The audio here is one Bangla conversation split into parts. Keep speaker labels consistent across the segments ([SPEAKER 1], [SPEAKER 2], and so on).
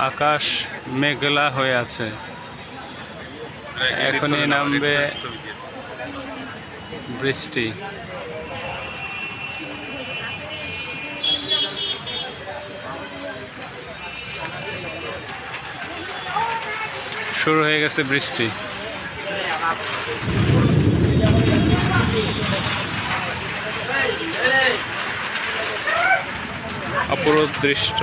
[SPEAKER 1] আকাশ মেঘলা হয়ে আছে, এখনই নামবে বৃষ্টি। শুরু হয়ে গেছে বৃষ্টি। অপরূপ দৃশ্য।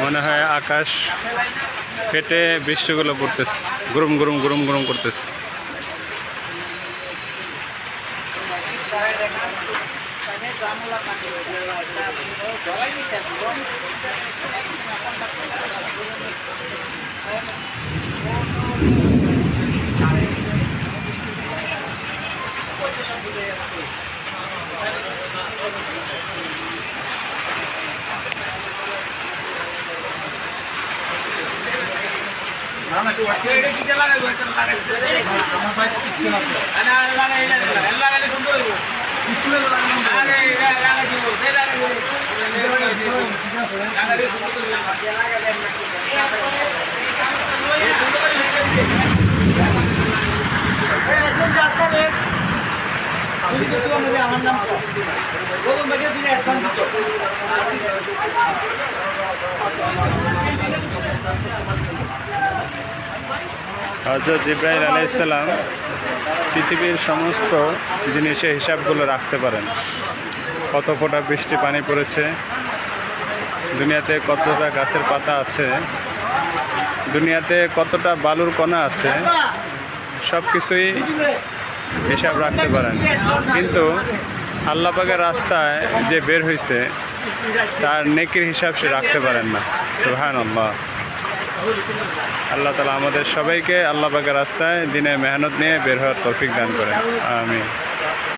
[SPEAKER 1] মনে হয় আকাশ ফেটে বৃষ্টিগুলো পড়তেছে, গুরুম গুরুম গুরুম গুরুম করতেছে। হযরত জিবরাইল আলাইহিস সালাম পৃথিবীর সমস্ত জিনিসের হিসাবগুলো রাখতে পারেন। কত ফোঁটা বৃষ্টি পানি পড়েছে, দুনিয়াতে কতটা গাছের পাতা আছে, দুনিয়াতে কতটা বালুর কণা আছে, সব কিছুই হিসাব রাখতে পারেন। কিন্তু আল্লাহ পাকের রাস্তায় যে বের হয়েছে তার নেকির হিসাব সে রাখতে পারেন না। সুবহানাল্লাহ। আল্লাহ তাআলা আমাদের সবাইকে আল্লাহ পাকের রাস্তায় দিনে মেহনত নিয়ে বের হওয়ার তৌফিক দান করেন। আমিন।